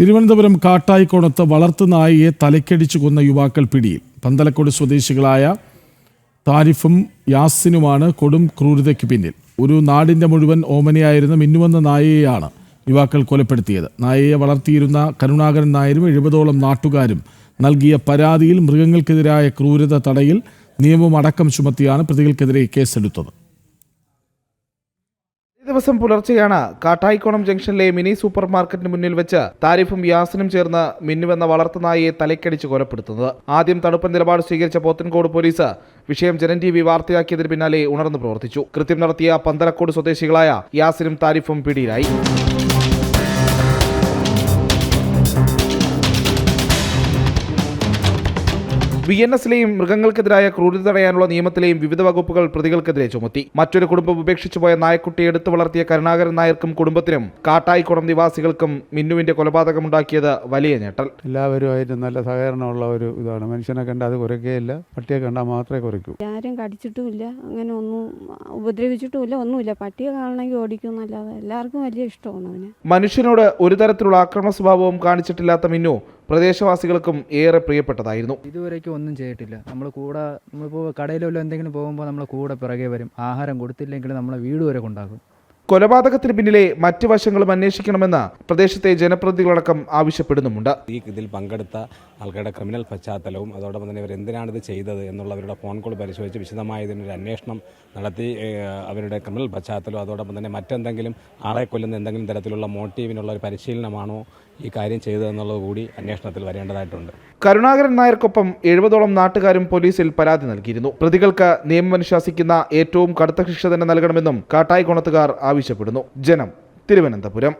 തിരുവനന്തപുരം കാട്ടായിക്കോണത്ത് വളർത്തുനായയെ തലക്കടിച്ചു കൊന്ന യുവാക്കൾ പിടിയിൽ. പന്തലക്കോട് സ്വദേശികളായ താരിഫും യാസിനുമാണ് കൊടും ക്രൂരതയ്ക്ക് പിന്നിൽ. ഒരു നാടിൻ്റെ മുഴുവൻ ഓമനയായിരുന്ന മിന്നുവെന്ന നായയെയാണ് യുവാക്കൾ കൊലപ്പെടുത്തിയത്. നായയെ വളർത്തിയിരുന്ന കരുണാകരൻ നായരും 70ഓളം നാട്ടുകാരും നൽകിയ പരാതിയിൽ മൃഗങ്ങൾക്കെതിരായ ക്രൂരത തടയൽ നിയമം അടക്കം ചുമത്തിയാണ് പ്രതികൾക്കെതിരെ കേസെടുത്തത്. ദിവസം പുലർച്ചെയാണ് കാട്ടായിക്കോണം ജംഗ്ഷനിലെ മിനി സൂപ്പർ മാർക്കറ്റിന് മുന്നിൽ വെച്ച് താരിഫും യാസിനും ചേർന്ന് മിന്നുവെന്ന വളർത്തുനായയെ തലക്കടിച്ച് കൊലപ്പെടുത്തുന്നത്. ആദ്യം തണുപ്പൻ നിലപാട് സ്വീകരിച്ച പോത്തൻകോട് പോലീസ് വിഷയം ജനം TV വാർത്തയാക്കിയതിന് പിന്നാലെ ഉണർന്നു പ്രവർത്തിച്ചു. കൃത്യം നടത്തിയ പന്തലക്കോട് സ്വദേശികളായ യാസിനും താരിഫും പിടിയിലായി. VNS-ലെയും മൃഗങ്ങൾക്കെതിരായ ക്രൂരത തടയാനുള്ള നിയമത്തിലെയും വിവിധ വകുപ്പുകൾ പ്രതികൾക്കെതിരെ ചുമത്തി. മറ്റൊരു കുടുംബം ഉപേക്ഷിച്ചുപോയ നായക്കുട്ടിയെ എടുത്തു വളർത്തിയ കരുണാകരൻ നായർക്കും കുടുംബത്തിനും കാട്ടായിക്കോണം നിവാസികൾക്കും മിന്നുവിന്റെ കൊലപാതകമുണ്ടാക്കിയത് വലിയ ഞെട്ടൽ. എല്ലാവരുമായിട്ട് നല്ല സഹകരണമുള്ള ഒരു ഇതാണ്. മനുഷ്യനെ കണ്ടാൽ അത് കുറയ്ക്കുകയില്ല, പട്ടിയെ കണ്ടാൽ മാത്രമേ കുറയ്ക്കൂ. ആരും കടിച്ചിട്ടുമില്ല, അങ്ങനെ ഒന്നും ഉപദ്രവിച്ചിട്ടുമില്ല, ഒന്നുമില്ല. പട്ടിയെ കാണണമെങ്കിൽ ഓടിക്കുന്നല്ലാതെ എല്ലാവർക്കും വലിയ ഇഷ്ടമാണ് അവന്. മനുഷ്യനോട് ഒരു തരത്തിലുള്ള ആക്രമണ സ്വഭാവവും കാണിച്ചിട്ടില്ലാത്ത മിന്നു പ്രദേശവാസികൾക്കും ഏറെ പ്രിയപ്പെട്ടതായിരുന്നു. ഇതുവരേക്കും ഒന്നും ചെയ്തിട്ടില്ല. നമ്മളിപ്പോൾ കടയിലോ എന്തെങ്കിലും പോകുമ്പോൾ നമ്മളെ കൂടെ പിറകെ വരും. ആഹാരം കൊടുത്തില്ലെങ്കിൽ നമ്മളെ വീട് വരെ കൊണ്ടാകും. കൊലപാതകത്തിന് പിന്നിലെ മറ്റു വശങ്ങളും അന്വേഷിക്കണമെന്ന് പ്രദേശത്തെ ജനപ്രതിനിധികളടക്കം ആവശ്യപ്പെടുന്നുമുണ്ട്. ഇതിൽ പങ്കെടുത്ത ആൾക്കാരുടെ ക്രിമിനൽ പശ്ചാത്തലവും അതോടൊപ്പം തന്നെ ഇവർ എന്തിനാണിത് ചെയ്തത് എന്നുള്ളവരുടെ ഫോൺ കോൾ പരിശോധിച്ച് വിശദമായ ഇതിനൊരു അന്വേഷണം നടത്തി അവരുടെ ക്രിമിനൽ പശ്ചാത്തലവും അതോടൊപ്പം തന്നെ മറ്റെന്തെങ്കിലും ആളെ കൊല്ലുന്ന എന്തെങ്കിലും തരത്തിലുള്ള മോട്ടീവിനുള്ള ഒരു പരിശീലനമാണോ ഈ കാര്യം ചെയ്തതെന്നുള്ളത് കൂടി അന്വേഷണത്തിൽ വരേണ്ടതായിട്ടുണ്ട്. കരുണാകരൻ നായർക്കൊപ്പം 70ഓളം നാട്ടുകാരും പോലീസിൽ പരാതി നൽകിയിരുന്നു. പ്രതികൾക്ക് നിയമം അനുശാസിക്കുന്ന ഏറ്റവും കടുത്ത ശിക്ഷ തന്നെ നൽകണമെന്നും കാട്ടായിക്കോണത്തുകാർ ആവശ്യപ്പെടുന്നു. ജനം, തിരുവനന്തപുരം.